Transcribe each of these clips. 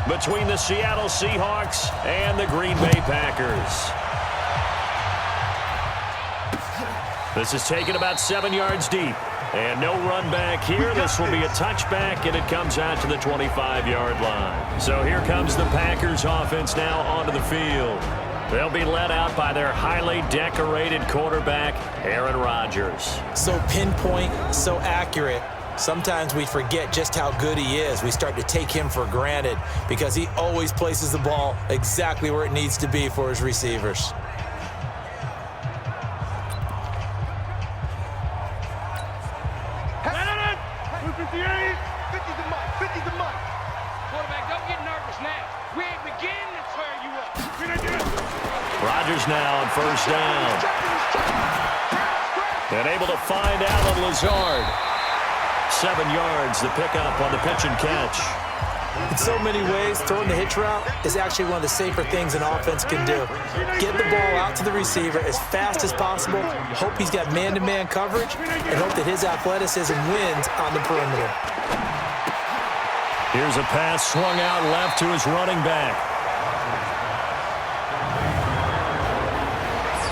between the Seattle Seahawks and the Green Bay Packers. This is taken about 7 yards deep. And no run back here. This will be a touchback, and it comes out to the 25-yard line. So here comes the Packers offense now onto the field. They'll be led out by their highly decorated quarterback, Aaron Rodgers. So pinpoint, so accurate. Sometimes we forget just how good he is. We start to take him for granted because he always places the ball exactly where it needs to be for his receivers. Rodgers now on first down. And able to find Allen Lazard. 7 yards, the pickup on the pitch and catch. In so many ways, throwing the hitch route is actually one of the safer things an offense can do. Get the ball out to the receiver as fast as possible, hope he's got man-to-man coverage, and hope that his athleticism wins on the perimeter. Here's a pass swung out left to his running back.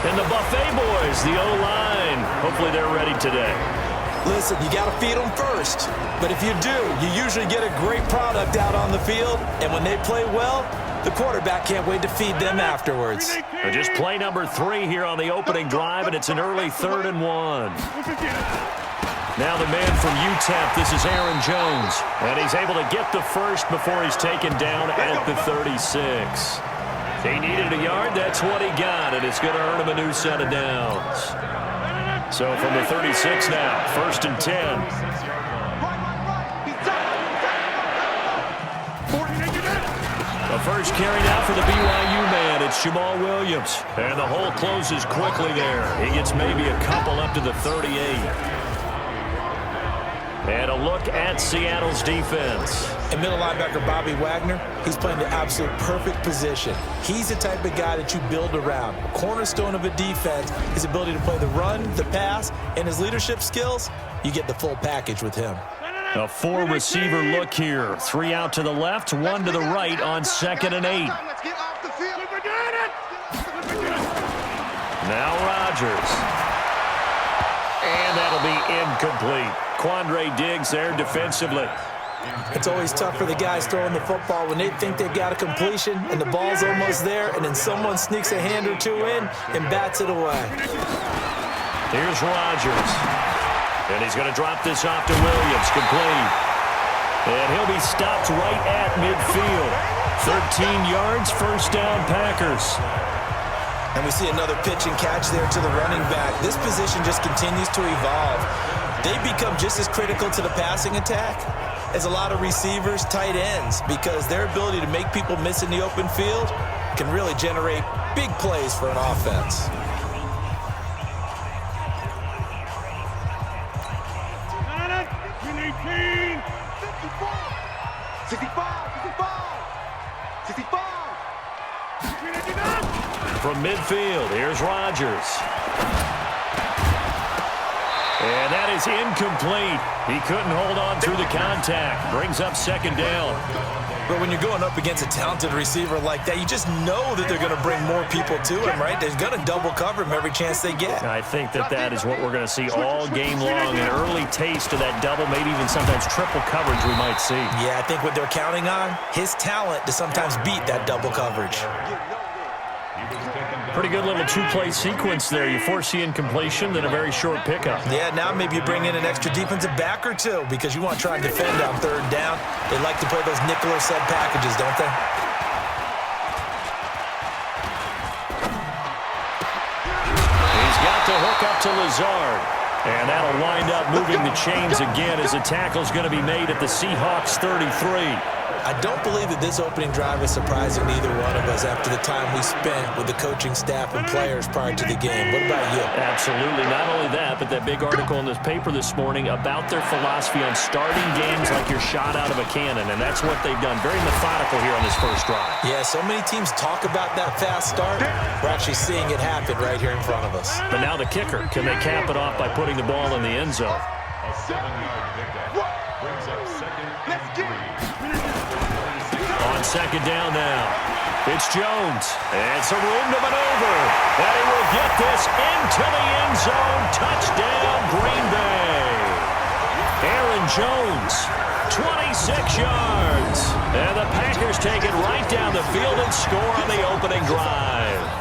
And the Buffet boys, the O-line, hopefully they're ready today. Listen, you got to feed them first. But if you do, you usually get a great product out on the field. And when they play well, the quarterback can't wait to feed them afterwards. Just play number 3 here on the opening drive, and it's an early 3rd and 1. Now the man from UTEP, this is Aaron Jones. And he's able to get the first before he's taken down at the 36. He needed a yard, that's what he got, and it's going to earn him a new set of downs. So from the 36 now, 1st and 10. The first carry now for the BYU man, it's Jamal Williams. And the hole closes quickly there. He gets maybe a couple up to the 38. And a look at Seattle's defense. And middle linebacker Bobby Wagner, he's playing the absolute perfect position. He's the type of guy that you build around. Cornerstone of a defense, his ability to play the run, the pass, and his leadership skills. You get the full package with him. A 4-receiver look here. 3 out to the left, 1 to the right on 2nd and 8. Now Rodgers. And that'll be incomplete. Quandre Diggs there defensively. It's always tough for the guys throwing the football when they think they've got a completion and the ball's almost there, and then someone sneaks a hand or two in and bats it away. Here's Rodgers. And he's going to drop this off to Williams, complete. And he'll be stopped right at midfield. 13 yards, 1st down Packers. And we see another pitch and catch there to the running back. This position just continues to evolve. They become just as critical to the passing attack as a lot of receivers, tight ends, because their ability to make people miss in the open field can really generate big plays for an offense. From midfield, here's Rodgers. And that is incomplete. He couldn't hold on through the contact. Brings up 2nd down. But when you're going up against a talented receiver like that, you just know that they're going to bring more people to him, right? They're going to double cover him every chance they get. I think that is what we're going to see all game long. An early taste of that double, maybe even sometimes triple coverage we might see. Yeah, I think what they're counting on, his talent to sometimes beat that double coverage. Pretty good little 2-play sequence there. You force the incompletion, then a very short pickup. Yeah, now maybe you bring in an extra defensive back or two because you want to try and defend on 3rd down. They like to play those nickel or sub packages, don't they? He's got to hook up to Lazard. And that'll wind up moving the chains again as a tackle's going to be made at the Seahawks 33. I don't believe that this opening drive is surprising to either one of us after the time we spent with the coaching staff and players prior to the game. What about you? Absolutely. Not only that, but that big article in this paper this morning about their philosophy on starting games like you're shot out of a cannon, and that's what they've done. Very methodical here on this first drive. Yeah, so many teams talk about that fast start. We're actually seeing it happen right here in front of us. But now the kicker. Can they cap it off by putting the ball in the end zone? A 7-yard pickup brings up 2nd and 3. On on second down now. It's Jones. And some room to maneuver. And he will get this into the end zone. Touchdown, Green Bay. Aaron Jones, 26 yards. And the Packers take it right down the field and score on the opening drive.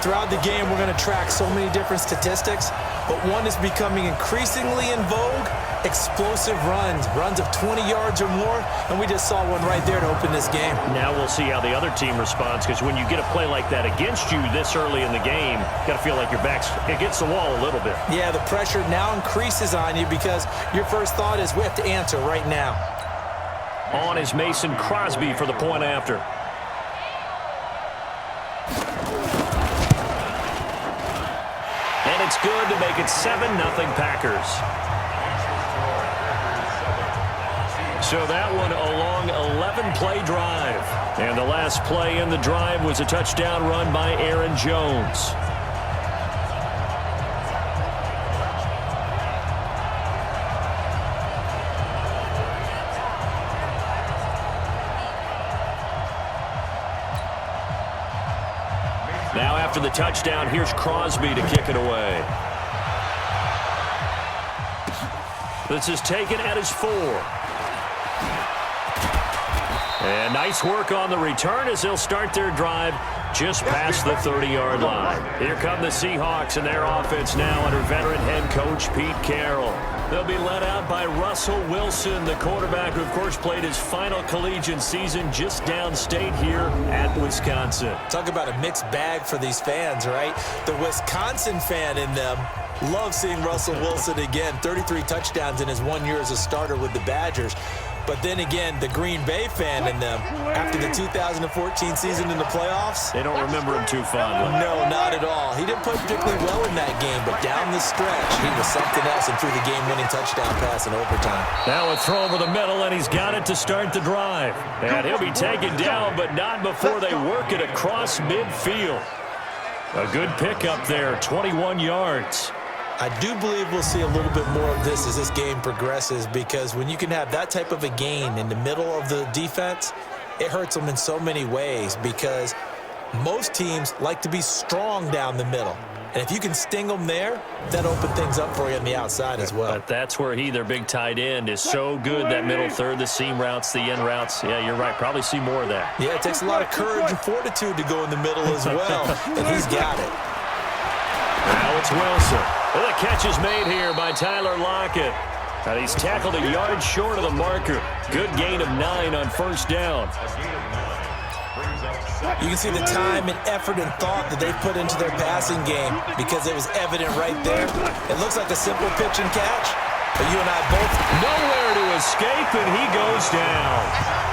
Throughout the game, we're going to track so many different statistics, but one is becoming increasingly in vogue: explosive runs of 20 yards or more, and we just saw one right there to open this game. Now we'll see how the other team responds, because when you get a play like that against you this early in the game, you got to feel like your back's against the wall a little bit. Yeah, the pressure now increases on you because your first thought is we have to answer right now. On is Mason Crosby for the point after. And it's good to make it 7-0 Packers. So that one a long 11-play drive. And the last play in the drive was a touchdown run by Aaron Jones. Now after the touchdown, here's Crosby to kick it away. This is taken at his 4. And nice work on the return as they'll start their drive just past the 30-yard line. Here come the Seahawks and their offense now under veteran head coach Pete Carroll. They'll be led out by Russell Wilson, the quarterback who, of course, played his final collegiate season just downstate here at Wisconsin. Talk about a mixed bag for these fans, right? The Wisconsin fan in them loves seeing Russell Wilson again. 33 touchdowns in his 1 year as a starter with the Badgers. But then again, the Green Bay fan in them, after the 2014 season in the playoffs, they don't remember him too fondly. No, not at all. He didn't play particularly well in that game, but down the stretch, he was something else and threw the game-winning touchdown pass in overtime. Now a throw over the middle, and he's got it to start the drive. And he'll be taken down, but not before they work it across midfield. A good pickup there, 21 yards. I do believe we'll see a little bit more of this as this game progresses, because when you can have that type of a gain in the middle of the defense, it hurts them in so many ways, because most teams like to be strong down the middle. And if you can sting them there, that opens things up for you on the outside as well. But that's where their big tight end, is so good, that middle third, the seam routes, the end routes. Yeah, you're right. Probably see more of that. Yeah, it takes a lot of courage and fortitude to go in the middle as well, and he's got it. Now it's Wilson. Well, the catch is made here by Tyler Lockett. And he's tackled a yard short of the marker. Good gain of 9 on first down. You can see the time and effort and thought that they put into their passing game, because it was evident right there. It looks like a simple pitch and catch, but you and I both... Nowhere to escape, and he goes down.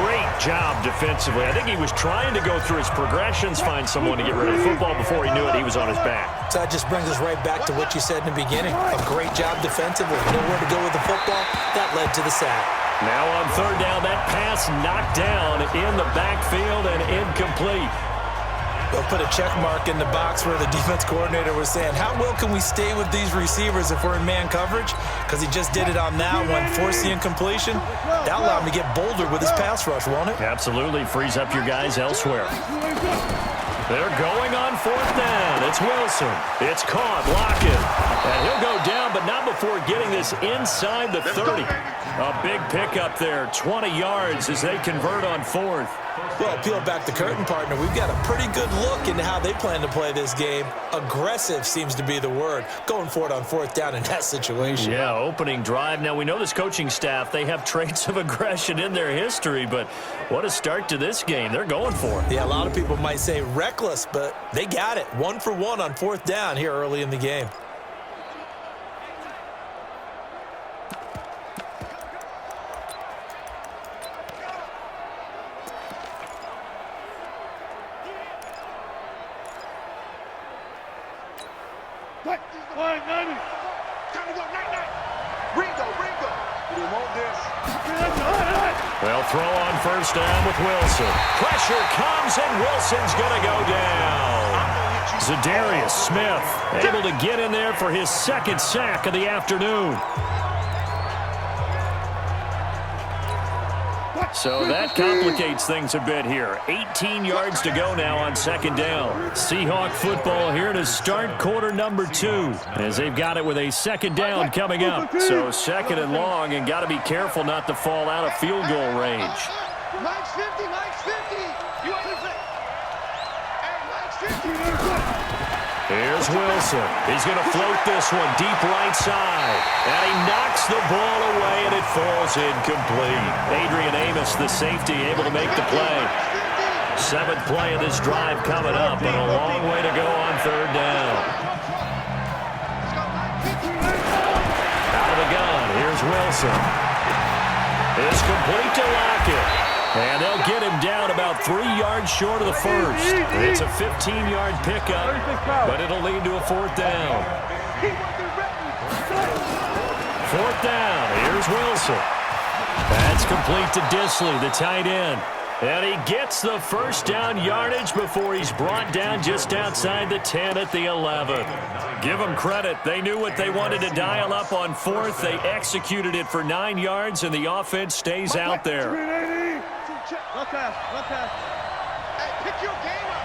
Great job defensively. I think he was trying to go through his progressions, find someone to get rid of the football. Before he knew it, he was on his back. So that just brings us right back to what you said in the beginning. A great job defensively. Nowhere to go with the football. That led to the sack. Now on third down, that pass knocked down in the backfield and incomplete. They'll put a check mark in the box where the defense coordinator was saying, how well can we stay with these receivers if we're in man coverage? Because he just did it on that one, forced the incompletion. That'll allow him to get bolder with his pass rush, won't it? Absolutely. Frees up your guys elsewhere. They're going on fourth down. It's Wilson. It's caught. Lockett. And he'll go down, but not before getting this inside the 30. A big pickup there. 20 yards as they convert on fourth. Well, peel back the curtain, partner. We've got a pretty good look into how they plan to play this game. Aggressive seems to be the word. Going for it on fourth down in that situation. Yeah, opening drive. Now, we know this coaching staff, they have traits of aggression in their history, but what a start to this game. They're going for it. Yeah, a lot of people might say reckless, but they got it. 1 for 1 on fourth down here early in the game. Well, throw on first down with Wilson. Pressure comes, and Wilson's going to go down. Zadarius Smith able to get in there for his second sack of the afternoon. So that complicates things a bit here. 18 yards to go now on second down. Seahawk football here to start quarter number 2 as they've got it with a second down coming up. So second and long, and got to be careful not to fall out of field goal range. Mike's 50, Mike's 50. You want to say? Hey, Mike's 50. Here's Wilson. He's going to float this one deep right side. And he knocks the ball away, and it falls incomplete. Adrian Amos, the safety, able to make the play. 7th play of this drive coming up, and a long way to go on third down. Out of the gun, here's Wilson. It's complete to Lockett. And they'll get him down about 3 yards short of the first. It's a 15-yard pickup, but it'll lead to a 4th down. 4th down. Here's Wilson. That's complete to Disley, the tight end. And he gets the first down yardage before he's brought down just outside the 10 at the 11. Give them credit. They knew what they wanted to dial up on 4th. They executed it for 9 yards, and the offense stays out there. Left pass. Hey, pick your game up.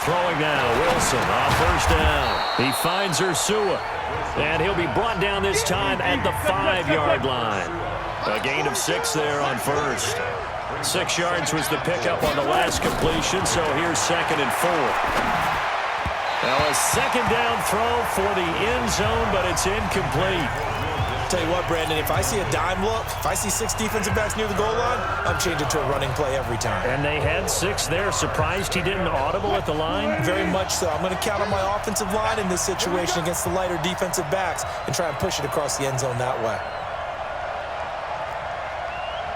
Throwing now, Wilson on first down. He finds Ursua, and he'll be brought down this time at the 5-yard line. A gain of 6 there on first. 6 yards was the pickup on the last completion, so here's 2nd and 4. Now a second down throw for the end zone, but it's incomplete. Tell you what, Brandon, if I see a dime look, if I see 6 defensive backs near the goal line, I'm changing to a running play every time. And they had 6 there. Surprised he didn't audible at the line? Very much so. I'm going to count on my offensive line in this situation against the lighter defensive backs and try and push it across the end zone that way.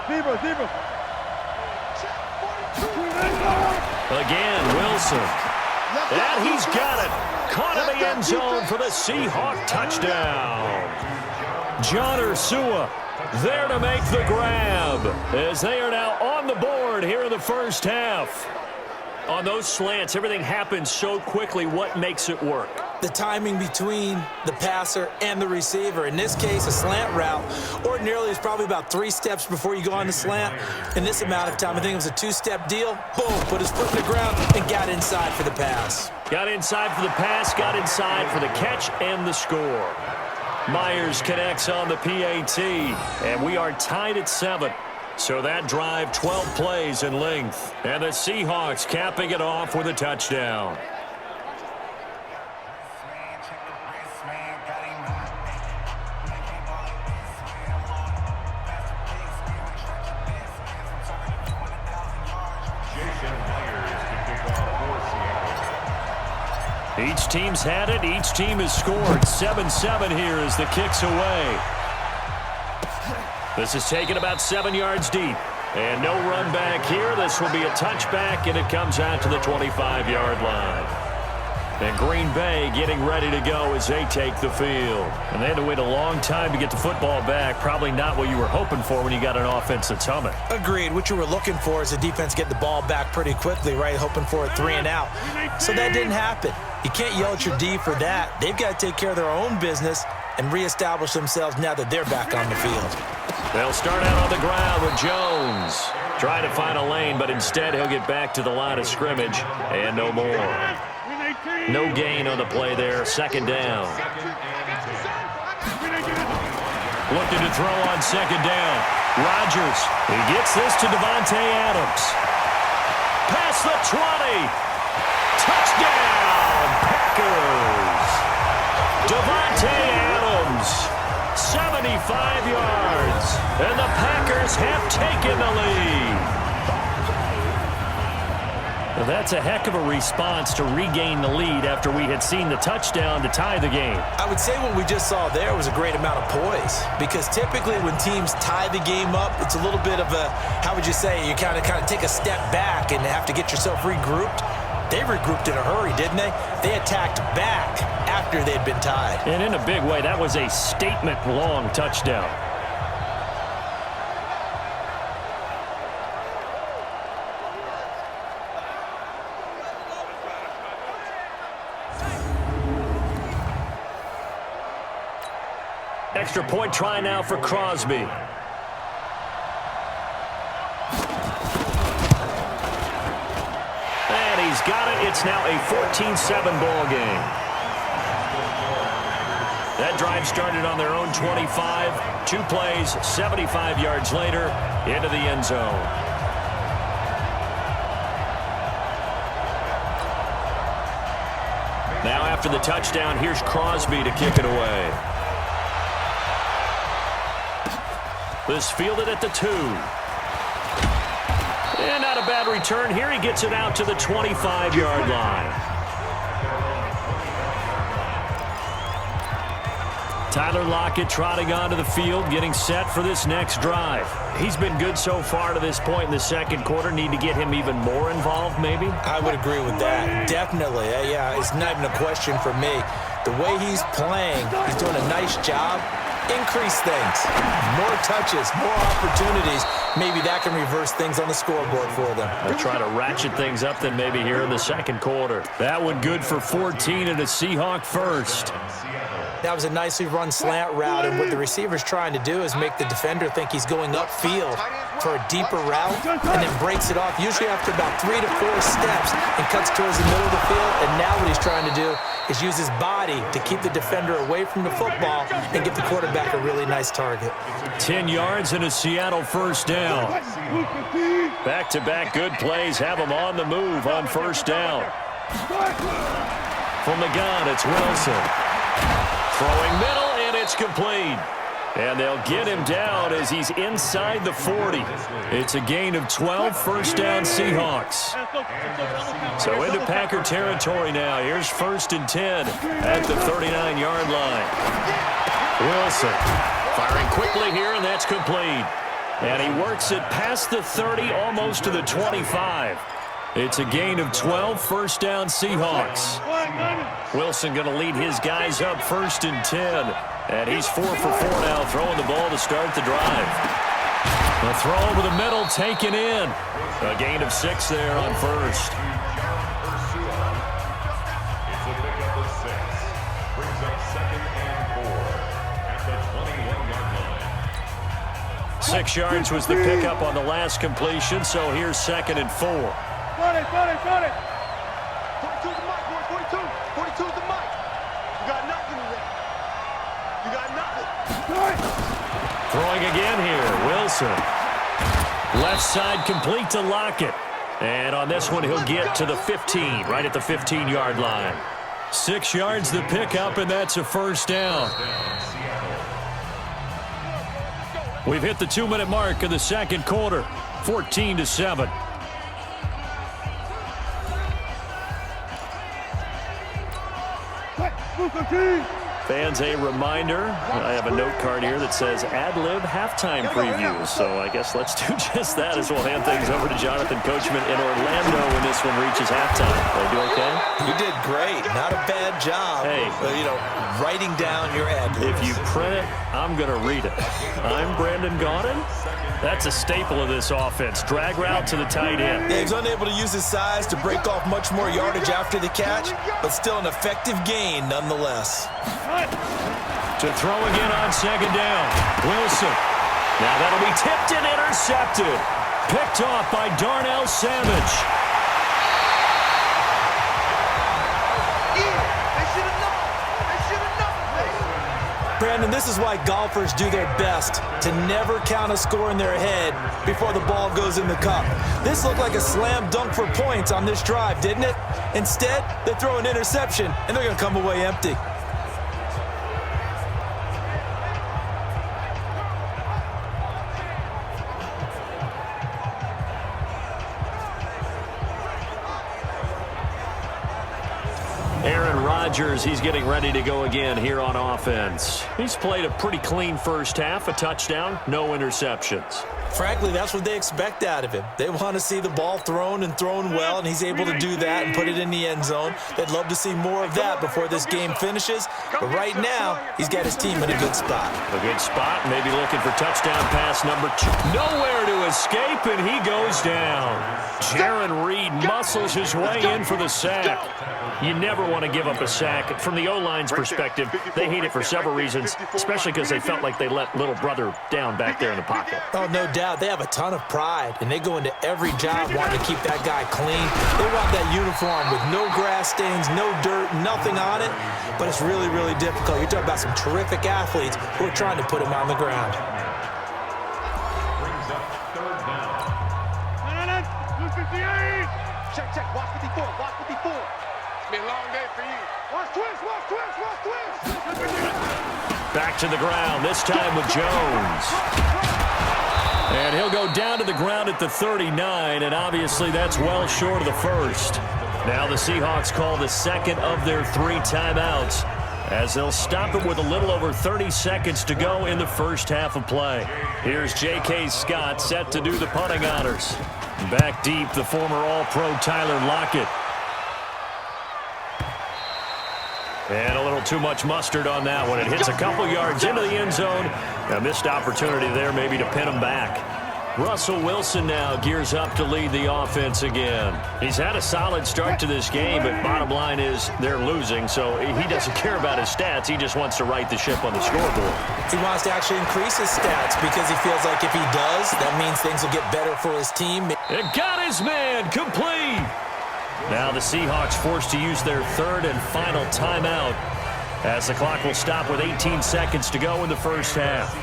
Zebra. Again, Wilson. And he's got it. Caught in the end zone for the Seahawk touchdown. John Ursua there to make the grab as they are now on the board here in the first half. On those slants, everything happens so quickly. What makes it work? The timing between the passer and the receiver. In this case, a slant route ordinarily is probably about 3 steps before you go on the slant. In this amount of time, I think it was a 2-step deal. Boom, put his foot in the ground and got inside for the pass. Got inside for the pass, got inside for the catch and the score. Myers connects on the PAT, and we are tied at 7. So that drive, 12 plays in length. And the Seahawks capping it off with a touchdown. Each team's had it. Each team has scored. 7-7 here as the kick's away. This is taken about 7 yards deep. And no run back here. This will be a touchback, and it comes out to the 25-yard line. And Green Bay getting ready to go as they take the field. And they had to wait a long time to get the football back. Probably not what you were hoping for when you got an offense that's humming. Agreed. What you were looking for is the defense getting the ball back pretty quickly, right? Hoping for a 3 and out. So that didn't happen. You can't yell at your D for that. They've got to take care of their own business and reestablish themselves now that they're back on the field. They'll start out on the ground with Jones. Try to find a lane, but instead he'll get back to the line of scrimmage and no more. No gain on the play there. 2nd down. Looking to throw on 2nd down. Rodgers. He gets this to Davante Adams. Past the 20. Touchdown, Packers. Davante Adams, 75 yards, and the Packers have taken the lead. Well, that's a heck of a response to regain the lead after we had seen the touchdown to tie the game. I would say what we just saw there was a great amount of poise, because typically when teams tie the game up, it's a little bit of a, how would you say, you kind of take a step back and have to get yourself regrouped. They regrouped in a hurry, didn't they? They attacked back after they'd been tied. And in a big way, that was a statement-long touchdown. Extra point try now for Crosby. And he's got it. It's now a 14-7 ball game. That drive started on their own 25. 2 plays, 75 yards later, into the end zone. Now after the touchdown, here's Crosby to kick it away. This fielded at the 2. And not a bad return here. He gets it out to the 25-yard line. Tyler Lockett trotting onto the field, getting set for this next drive. He's been good so far to this point in the second quarter. Need to get him even more involved, maybe? I would agree with that. Definitely. Yeah, it's not even a question for me. The way he's playing, he's doing a nice job. Increase things. More touches, more opportunities. Maybe that can reverse things on the scoreboard for them. They'll try to ratchet things up then maybe here in the second quarter. That one good for 14 and a Seahawk first. That was a nicely run slant route, and what the receiver's trying to do is make the defender think he's going upfield for a deeper route and then breaks it off, usually after about 3 to 4 steps, and cuts towards the middle of the field. And now what he's trying to do is use his body to keep the defender away from the football and give the quarterback a really nice target. 10 yards and a Seattle first down. Back-to-back good plays have him on the move on first down. From the gun, it's Wilson. Throwing middle, and it's complete. And they'll get him down as he's inside the 40. It's a gain of 12, first down Seahawks. So into Packer territory now. Here's 1st and 10 at the 39-yard line. Wilson firing quickly here, and that's complete. And he works it past the 30, almost to the 25. It's a gain of 12, first down Seahawks. Wilson going to lead his guys up 1st and 10. And he's 4 for 4 now, throwing the ball to start the drive. The throw over the middle, taken in. A gain of 6 there on first. It's a pickup of 6. Brings up 2nd and 4 at the 21-yard line. 6 yards was the pickup on the last completion, so here's 2nd and 4. Got it. 42's the mic, boy. 42's the mic. You got nothing today. You got nothing. Throwing again here, Wilson. Left side complete to Lockett. And on this one, he'll get to the 15, right at the 15-yard line. 6 yards the pickup, and that's a first down. We've hit the 2-minute mark of the second quarter, 14-7. Fans, a reminder, I have a note card here that says ad-lib halftime preview. So I guess let's do just that as we'll hand things over to Jonathan Coachman in Orlando when this one reaches halftime. Did I do okay? You did great. Not a bad job. Hey. Writing down your ad-libs. If you print it, I'm going to read it. I'm Brandon Gaudin. That's a staple of this offense. Drag route to the tight end. Yeah, he's unable to use his size to break off much more yardage after the catch, but still an effective gain nonetheless. To throw again on 2nd down. Wilson. Now that'll be tipped and intercepted. Picked off by Darnell Savage. Brandon, this is why golfers do their best to never count a score in their head before the ball goes in the cup. This looked like a slam dunk for points on this drive, didn't it? Instead, they throw an interception, and they're going to come away empty. Aaron Rodgers, he's getting ready to go again here on offense. He's played a pretty clean first half, a touchdown, no interceptions. Frankly, that's what they expect out of him. They want to see the ball thrown and thrown well, and he's able to do that and put it in the end zone. They'd love to see more of that before this game finishes. But right now, he's got his team in a good spot. A good spot, maybe looking for touchdown pass number 2. Nowhere to escape, and he goes down. Jaron Reed muscles his way in for the sack. You never want to give up a sack. From the O-line's perspective, they hate it for several reasons, especially because they felt like they let little brother down back there in the pocket. Oh, no doubt. They have a ton of pride, and they go into every job wanting to keep that guy clean. They want that uniform with no grass stains, no dirt, nothing on it, but it's really, really difficult. You're talking about some terrific athletes who are trying to put him on the ground. Brings up third down. Check. Watch 54. Watch 54. It's been a long day for you. Watch twist. Back to the ground, this time with Jones. And he'll go down to the ground at the 39, and obviously that's well short of the first. Now the Seahawks call the second of their 3 timeouts, as they'll stop it with a little over 30 seconds to go in the first half of play. Here's J.K. Scott set to do the punting honors. Back deep, the former All-Pro Tyler Lockett. And a little too much mustard on that one. It hits a couple yards into the end zone. A missed opportunity there maybe to pin him back. Russell Wilson now gears up to lead the offense again. He's had a solid start to this game, but bottom line is they're losing, so he doesn't care about his stats. He just wants to right the ship on the scoreboard. He wants to actually increase his stats because he feels like if he does, that means things will get better for his team. And got his man complete. Now the Seahawks forced to use their third and final timeout, as the clock will stop with 18 seconds to go in the first half.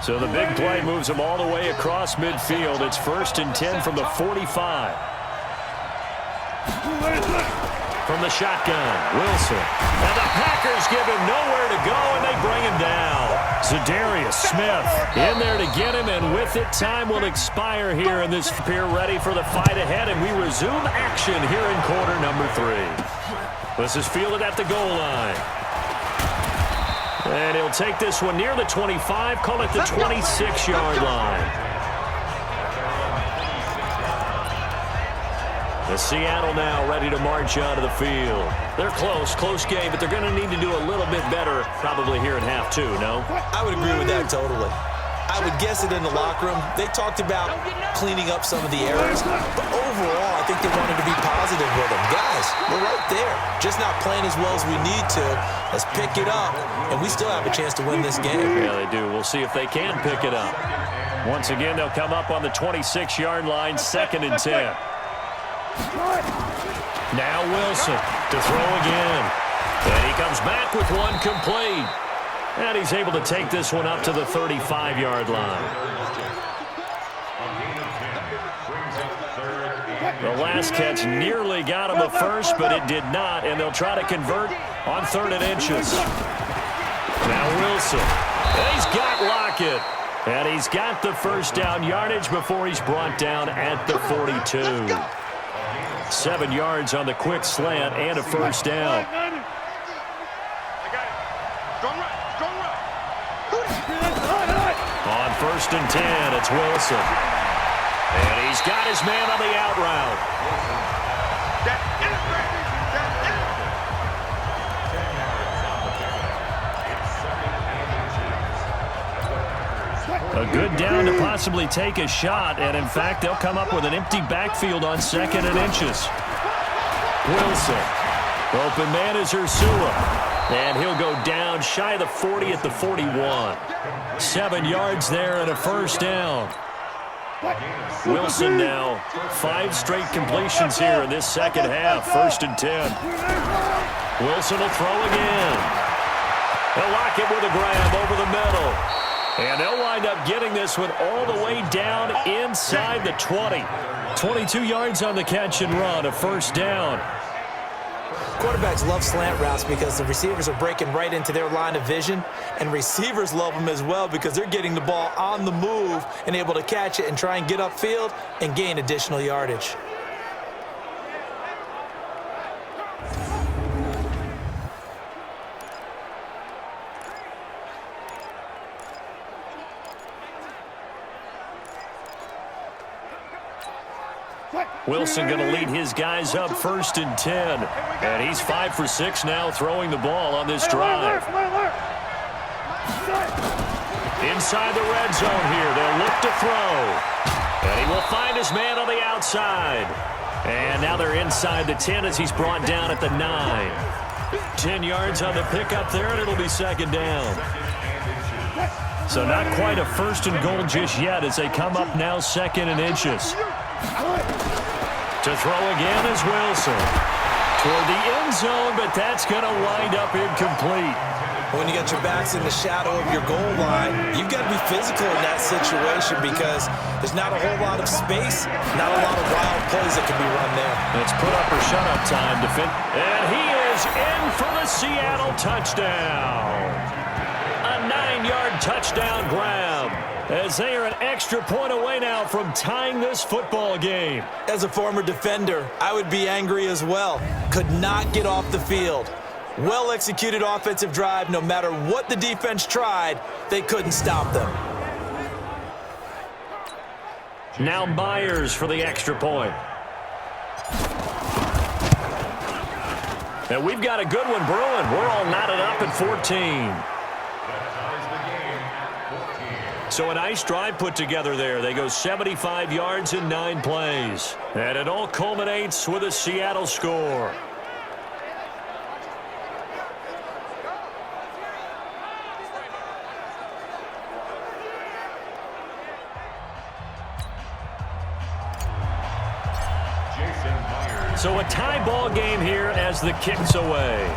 So the big play moves them all the way across midfield. It's 1st and 10 from the 45. From the shotgun, Wilson. And the Packers give him nowhere to go, and they bring him down. Za'Darius Smith in there to get him, and with it, time will expire here in this period, ready for the fight ahead, and we resume action here in quarter number 3. This is fielded at the goal line. And he'll take this one near the 25, call it the 26-yard line. The Seattle now ready to march onto the field. They're close game, but they're going to need to do a little bit better probably here in half 2, no? I would agree with that totally. I would guess it in the locker room. They talked about cleaning up some of the errors, but overall, I think they wanted to be positive with them. Guys, we're right there. Just not playing as well as we need to. Let's pick it up, and we still have a chance to win this game. Yeah, they do. We'll see if they can pick it up. Once again, they'll come up on the 26-yard line, 2nd and 10. Now Wilson to throw again. And he comes back with one complete. And he's able to take this one up to the 35-yard line. The last catch nearly got him a first, but it did not, and they'll try to convert on 3rd and inches. Now Wilson. And he's got Lockett. And he's got the first down yardage before he's brought down at the 42. 7 yards on the quick slant and a first down. On 1st and 10, it's Wilson. And he's got his man on the out route. A good down to possibly take a shot, and in fact, they'll come up with an empty backfield on 2nd and inches. Wilson. Open man is Ursula. And he'll go down shy of the 40 at the 41. 7 yards there and a first down. Wilson now 5 straight completions here in this second half. 1st and 10. Wilson will throw again. They'll lock it with a grab over the middle. And they'll wind up getting this one all the way down inside the 20. 22 yards on the catch and run, a first down. Quarterbacks love slant routes because the receivers are breaking right into their line of vision, and receivers love them as well because they're getting the ball on the move and able to catch it and try and get upfield and gain additional yardage. Wilson going to lead his guys up 1st and 10. And he's 5 for 6 now throwing the ball on this drive. In inside the red zone here. They'll look to throw. And he will find his man on the outside. And now they're inside the 10 as he's brought down at the 9. 10 yards on the pickup there, and it'll be second down. So not quite a first and goal just yet as they come up now second and inches. To throw again is Wilson. Toward the end zone, but that's going to wind up incomplete. When you got your backs in the shadow of your goal line, you've got to be physical in that situation because there's not a whole lot of space, not a lot of wild plays that can be run there. It's put up or shut up time to fit. And he is in for the Seattle touchdown. A 9-yard touchdown grab as they are an extra point away now from tying this football game. As a former defender, I would be angry as well. Could not get off the field. Well-executed offensive drive. No matter what the defense tried, they couldn't stop them. Now Myers for the extra point. And we've got a good one brewing. We're all knotted up at 14. So a nice drive put together there. They go 75 yards in 9 plays. And it all culminates with a Seattle score. So a tie ball game here as the kick's away.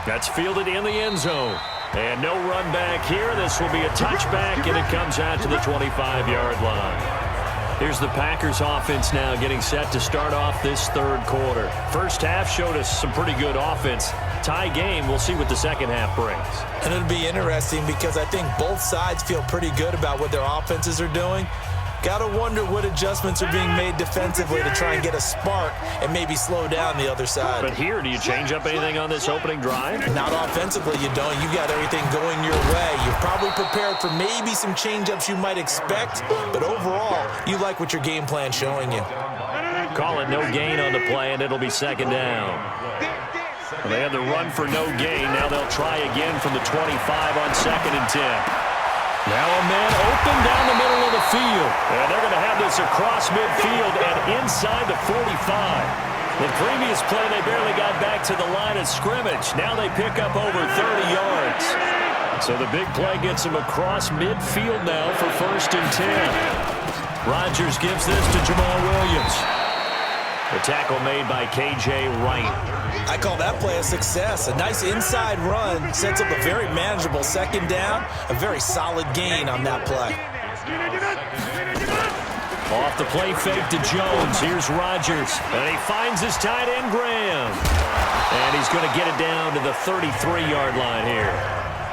That's fielded in the end zone. And no run back here. This will be a touchback, and it comes out to the 25-yard line. Here's the Packers offense now getting set to start off this third quarter. First half showed us some pretty good offense. Tie game, we'll see what the second half brings. And it'll be interesting because I think both sides feel pretty good about what their offenses are doing. Got to wonder what adjustments are being made defensively to try and get a spark and maybe slow down the other side. But here, do you change up anything on this opening drive? Not offensively, you don't. You got everything going your way. You're probably prepared for maybe some change-ups you might expect, but overall, you like what your game plan's showing you. Call it no gain on the play, and it'll be second down. Well, they had the run for no gain. Now they'll try again from the 25 on second and 10. Now a man open down the middle of the field. And they're going to have this across midfield and inside the 45. The previous play, they barely got back to the line of scrimmage. Now they pick up over 30 yards. So the big play gets them across midfield now for first and 10. Rodgers gives this to Jamal Williams. The tackle made by K.J. Wright. I call that play a success. A nice inside run sets up a very manageable second down. A very solid gain on that play. Off the play fake to Jones. Here's Rodgers. And he finds his tight end, Graham. And he's going to get it down to the 33-yard line here.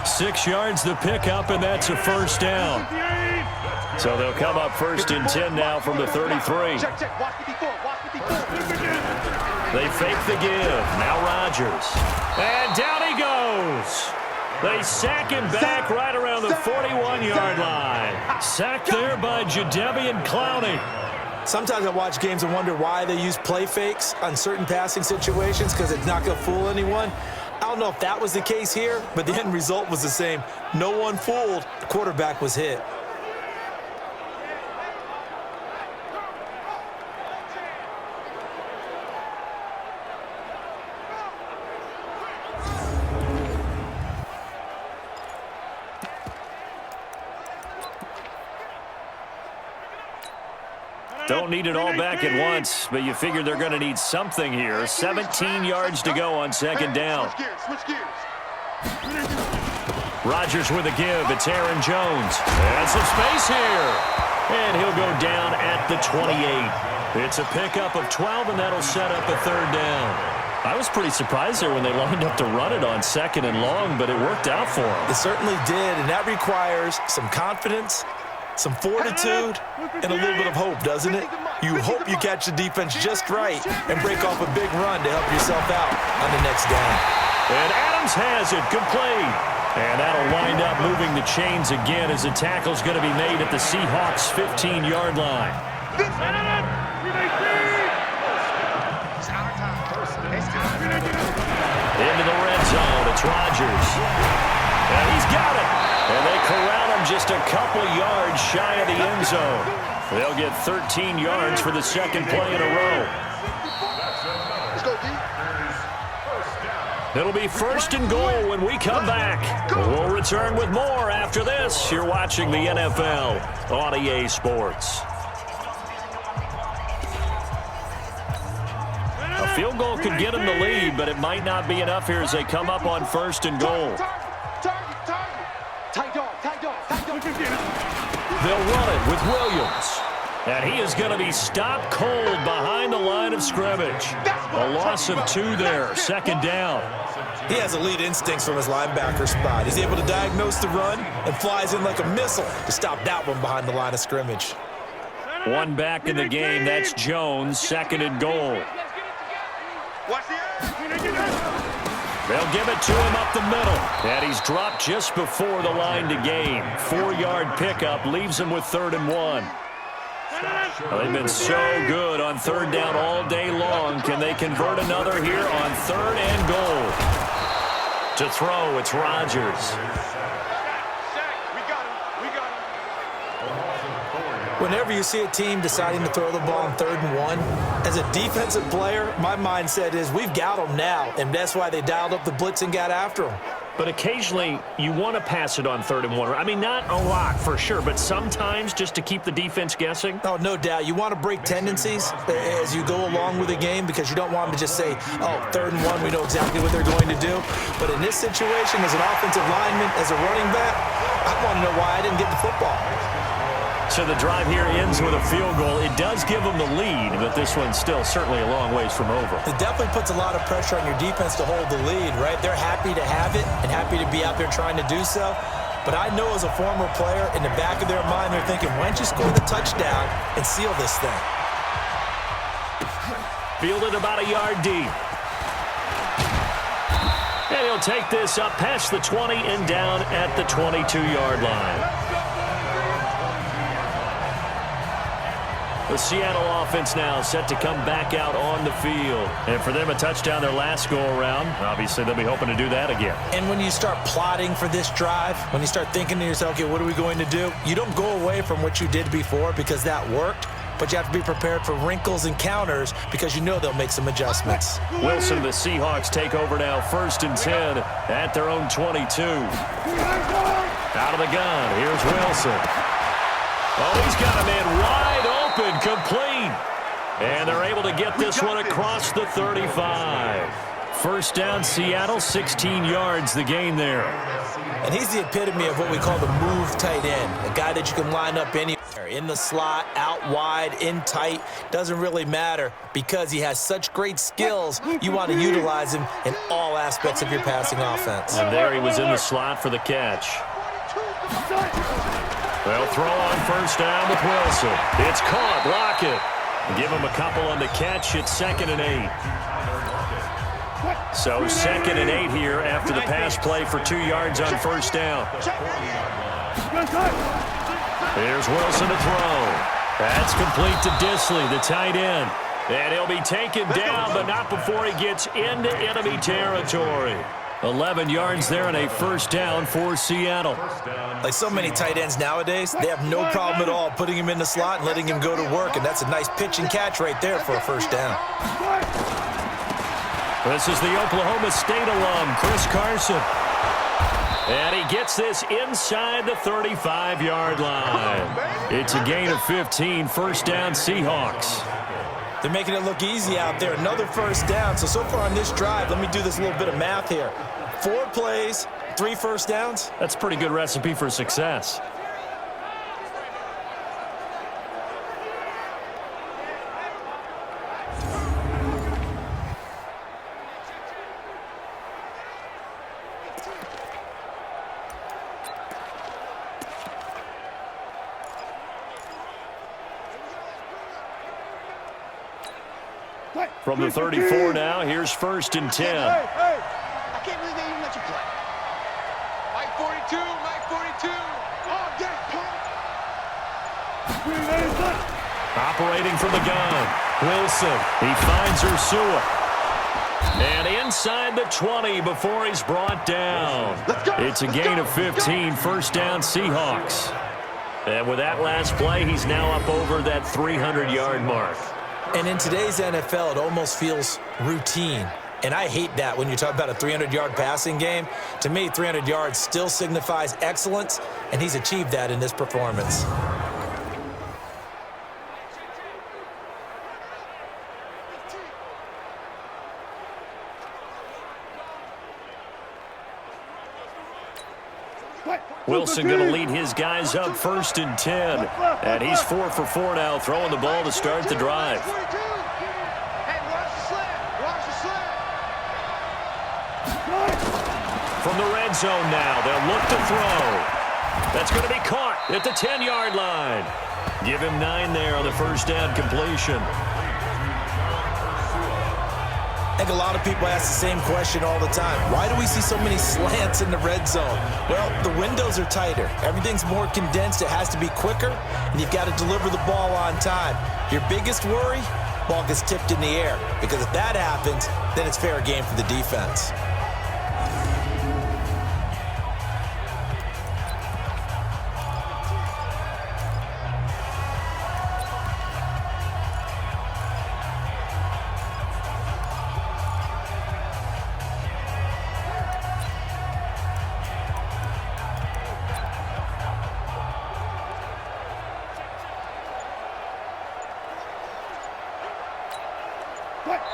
6 yards the pickup, and that's a first down. So they'll come up first and 10 now from the 33. They fake the give. Now Rodgers. And down he goes. They sack him back right around the 41-yard line. Sacked there by Jadeveon Clowney. Sometimes I watch games and wonder why they use play fakes on certain passing situations because it's not going to fool anyone. I don't know if that was the case here, but the end result was the same. No one fooled. The quarterback was hit. Don't need it all back at once, but you figure they're going to need something here. 17 yards to go on second down. Switch gears. Rodgers with a give. It's Aaron Jones. And some space here. And he'll go down at the 28. It's a pickup of 12, and that'll set up a third down. I was pretty surprised there when they lined up to run it on second and long, but it worked out for them. It certainly did, and that requires some confidence, some fortitude, and a little bit of hope, doesn't it? You hope you catch the defense just right and break off a big run to help yourself out on the next down. And Adams has it, complete. And that'll wind up moving the chains again as the tackle's going to be made at the Seahawks' 15-yard line. Into the red zone. It's It's Rodgers. And he's got it. And they corral him just a couple yards shy of the end zone. They'll get 13 yards for the second play in a row. Let's go, D. It'll be first and goal when we come back. We'll return with more after this. You're watching the NFL on EA Sports. A field goal could get them the lead, but it might not be enough here as they come up on first and goal. They'll run it with Williams. And he is going to be stopped cold behind the line of scrimmage. A loss of 2 there, second down. He has elite instincts from his linebacker spot. He's able to diagnose the run and flies in like a missile to stop that one behind the line of scrimmage. One back in the game, that's Jones, second and goal. They'll give it to him up the middle. And he's dropped just before the line to gain. 4-yard pickup leaves him with 3rd and 1. Well, they've been so good on third down all day long. Can they convert another here on 3rd and goal? To throw, it's Rodgers. Whenever you see a team deciding to throw the ball on 3rd and 1, as a defensive player, my mindset is we've got them now, and that's why they dialed up the blitz and got after them. But occasionally, you want to pass it on 3rd and 1. I mean, not a lot for sure, but sometimes just to keep the defense guessing. Oh, no doubt. You want to break tendencies as you go along with the game because you don't want them to just say, oh, 3rd and 1, we know exactly what they're going to do. But in this situation, as an offensive lineman, as a running back, I want to know why I didn't get the football. So the drive here ends with a field goal. It does give them the lead, but this one's still certainly a long ways from over. It definitely puts a lot of pressure on your defense to hold the lead, right? They're happy to have it and happy to be out there trying to do so. But I know as a former player, in the back of their mind, they're thinking, why don't you score the touchdown and seal this thing? Fielded about a yard deep. And he'll take this up past the 20 and down at the 22-yard line. The Seattle offense now set to come back out on the field. And for them, a touchdown their last go-around. Obviously, they'll be hoping to do that again. And when you start plotting for this drive, when you start thinking to yourself, okay, what are we going to do? You don't go away from what you did before because that worked, but you have to be prepared for wrinkles and counters because you know they'll make some adjustments. Wilson and the Seahawks take over now, 1st and 10 at their own 22. Out of the gun, here's Wilson. Oh, he's got a man wide open, complete. And they're able to get this one across the 35. First down, Seattle, 16 yards the gain there. And he's the epitome of what we call the move tight end, a guy that you can line up anywhere, in the slot, out wide, in tight, doesn't really matter because he has such great skills. You want to utilize him in all aspects of your passing offense. And there he was in the slot for the catch. They'll throw on first down with Wilson. It's caught. Block it. Give him a couple on the catch. It's 2nd and 8. So 2nd and 8 here after the pass play for 2 yards on first down. Here's Wilson to throw. That's complete to Disley, the tight end. And he'll be taken down, but not before he gets into enemy territory. 11 yards there and a first down for Seattle. Like so many tight ends nowadays, they have no problem at all putting him in the slot and letting him go to work, and that's a nice pitch and catch right there for a first down. This is the Oklahoma State alum, Chris Carson. And he gets this inside the 35-yard line. It's a gain of 15, first down Seahawks. They're making it look easy out there. Another first down. So far on this drive, let me do this little bit of math here. 4 plays, 3 first downs. That's a pretty good recipe for success. From the 34 now, here's 1st and 10. Hey, I can't believe they even let you play. Mike 42, Mike 42. Oh, get it, Operating from the gun. Wilson, he finds Ursua. And inside the 20 before he's brought down. It's a gain of 15, first down Seahawks. And with that last play, he's now up over that 300-yard mark. And in today's NFL, it almost feels routine. And I hate that when you talk about a 300-yard passing game. To me, 300 yards still signifies excellence, and he's achieved that in this performance. Wilson going to lead his guys up 1st and 10. And he's 4 for 4 now, throwing the ball to start the drive. From the red zone now, they'll look to throw. That's going to be caught at the 10-yard line. Give him 9 there on the first down completion. I think a lot of people ask the same question all the time. Why do we see so many slants in the red zone? Well, the windows are tighter. Everything's more condensed. It has to be quicker, and you've got to deliver the ball on time. Your biggest worry, ball gets tipped in the air, because if that happens, then it's fair game for the defense.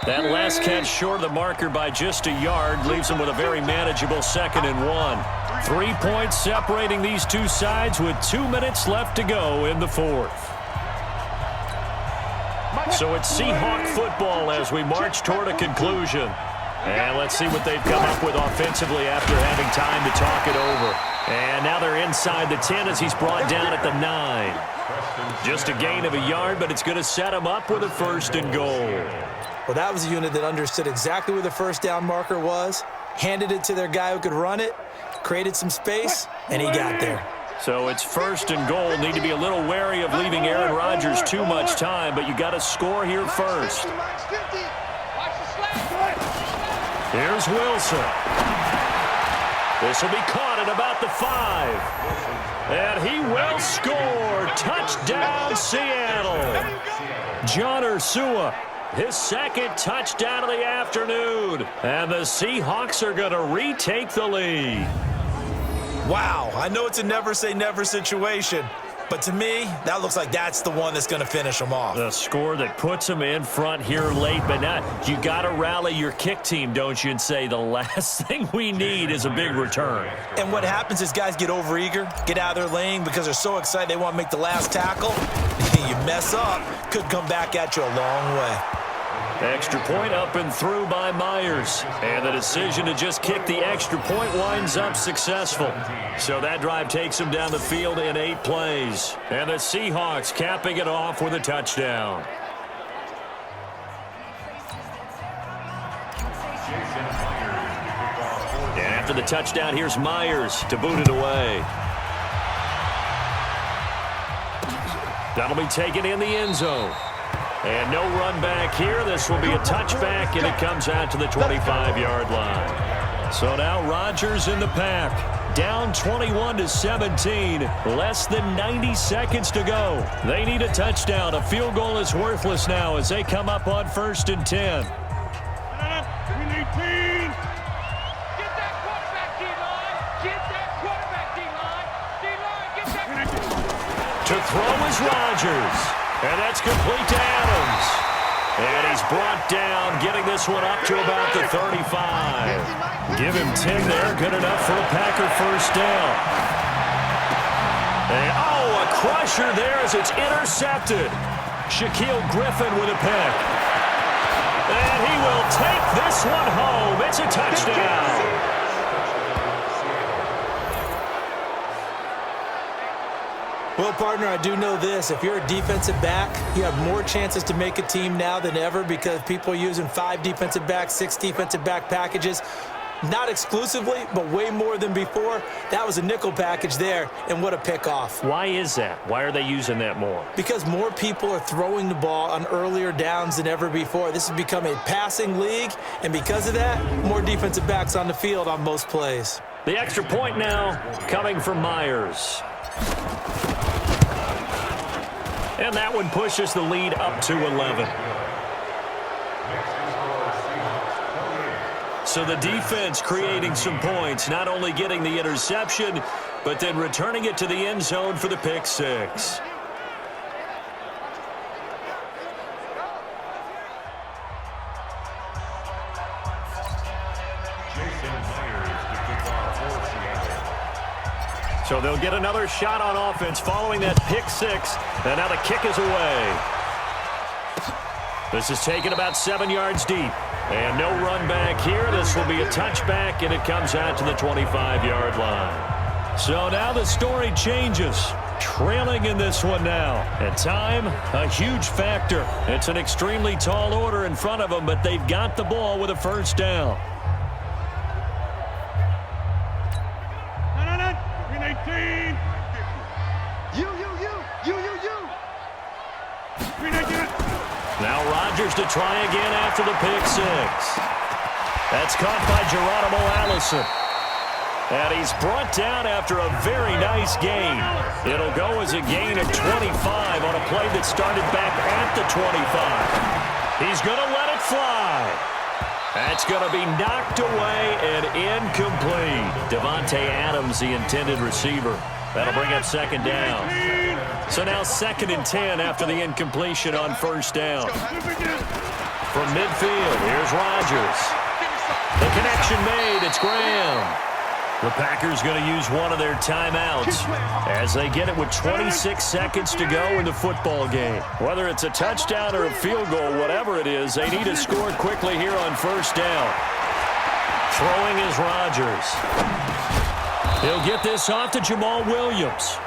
That last catch short of the marker by just a yard leaves him with a very manageable 2nd and 1. 3 points separating these two sides with 2 minutes left to go in the 4th. So it's Seahawk football as we march toward a conclusion. And let's see what they've come up with offensively after having time to talk it over. And now they're inside the 10 as he's brought down at the 9. Just a gain of a yard, but it's going to set him up with a 1st and goal. Well, that was a unit that understood exactly where the first down marker was, handed it to their guy who could run it, created some space, and he got there. So it's 1st and goal. Need to be a little wary of leaving Aaron Rodgers too much time, but you got to score here first. Here's Wilson. This will be caught at about the 5. And he will score. Touchdown, Seattle. John Ursua, his 2nd touchdown of the afternoon. And the Seahawks are going to retake the lead. Wow, I know it's a never-say-never situation, but to me, that looks like that's the one that's going to finish them off. The score that puts them in front here late, but not. You got to rally your kick team, don't you, and say the last thing we need is a big return. And what happens is guys get overeager, get out of their lane because they're so excited they want to make the last tackle. You mess up, could come back at you a long way. Extra point up and through by Myers. And the decision to just kick the extra point winds up successful. So that drive takes him down the field in 8 plays. And the Seahawks capping it off with a touchdown. And after the touchdown, here's Myers to boot it away. That'll be taken in the end zone. And no run back here. This will be a touchback, and it comes out to the 25-yard line. So now Rodgers in the pack. Down 21-17. Less than 90 seconds to go. They need a touchdown. A field goal is worthless now as they come up on 1st and 10. We need team. Get that quarterback, D-line. Get that quarterback, D-line. D-line, get that. To throw is Rodgers. And that's complete to Adams. And he's brought down, getting this one up to about the 35. Give him 10 there. Good enough for a Packer first down. And, a crusher there as it's intercepted. Shaquille Griffin with a pick. And he will take this one home. It's a touchdown. Well, partner, I do know this. If you're a defensive back, you have more chances to make a team now than ever because people are using 5 defensive backs, 6 defensive back packages. Not exclusively, but way more than before. That was a nickel package there, and what a pickoff. Why is that? Why are they using that more? Because more people are throwing the ball on earlier downs than ever before. This has become a passing league, and because of that, more defensive backs on the field on most plays. The extra point now coming from Myers. And that one pushes the lead up to 11. So the defense creating some points, not only getting the interception, but then returning it to the end zone for the pick six. So they'll get another shot on offense following that pick six, and now the kick is away. This is taken about 7 yards deep. And no run back here. This will be a touchback, and it comes out to the 25-yard line. So now the story changes. Trailing in this one now. And time, a huge factor. It's an extremely tall order in front of them, but they've got the ball with a first down. Green 18. You. Green 18. Now Rodgers to try again after the pick six. That's caught by Geronimo Allison. And he's brought down after a very nice gain. It'll go as a gain of 25 on a play that started back at the 25. He's going to let it fly. That's going to be knocked away and incomplete. Devontae Adams, the intended receiver. That'll bring up second down. So now 2nd and 10 after the incompletion on first down. From midfield, here's Rodgers. The connection made. It's Graham. The Packers going to use one of their timeouts as they get it with 26 seconds to go in the football game. Whether it's a touchdown or a field goal, whatever it is, they need to score quickly here on first down. Throwing is Rodgers. He'll get this off to Jamal Williams.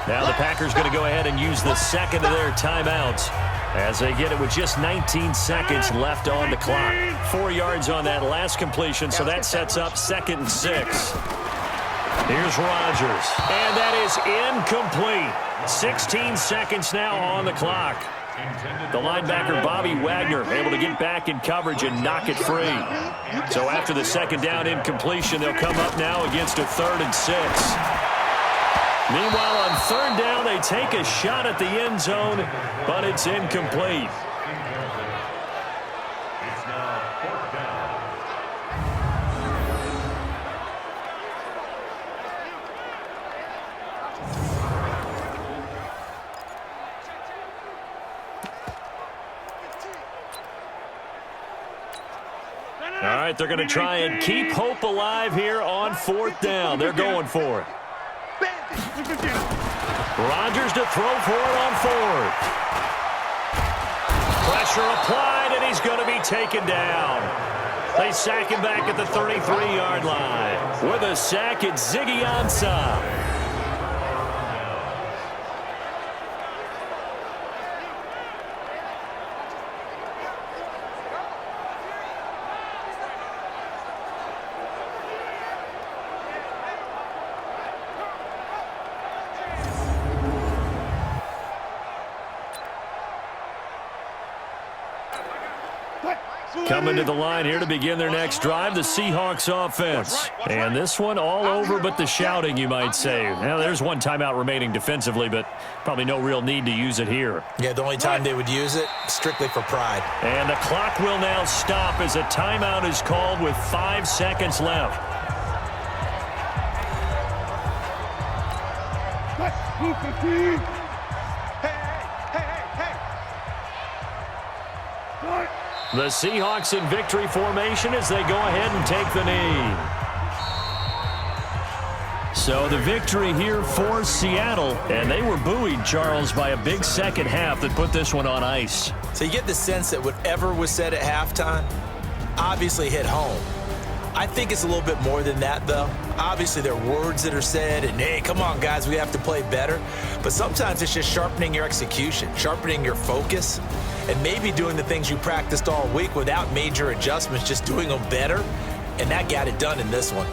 Now the Packers going to go ahead and use the second of their timeouts as they get it with just 19 seconds left on the clock. 4 yards on that last completion, so that sets up 2nd and 6. Here's Rodgers, and that is incomplete. 16 seconds now on the clock. The linebacker, Bobby Wagner, able to get back in coverage and knock it free. So after the second down incompletion, they'll come up now against a 3rd and 6. Meanwhile, on 3rd down, they take a shot at the end zone, but it's incomplete. It's now 4th down. All right, they're going to try and keep hope alive here on 4th down. They're going for it. Rodgers to throw for it on 4th. Pressure applied, and he's going to be taken down. They sack him back at the 33-yard line. With a sack, it's Ziggy Ansah. Coming to the line here to begin their next drive, the Seahawks offense. And this one all over but the shouting, you might say. Now, there's one timeout remaining defensively, but probably no real need to use it here. Yeah, the only time they would use it, strictly for pride. And the clock will now stop as a timeout is called with 5 seconds left. The Seahawks in victory formation as they go ahead and take the knee. So the victory here for Seattle, and they were buoyed, Charles, by a big second half that put this one on ice. So you get the sense that whatever was said at halftime obviously hit home. I think it's a little bit more than that, though. Obviously, there are words that are said, and, hey, come on, guys, we have to play better. But sometimes it's just sharpening your execution, sharpening your focus, and maybe doing the things you practiced all week without major adjustments, just doing them better. and that got it done in this one.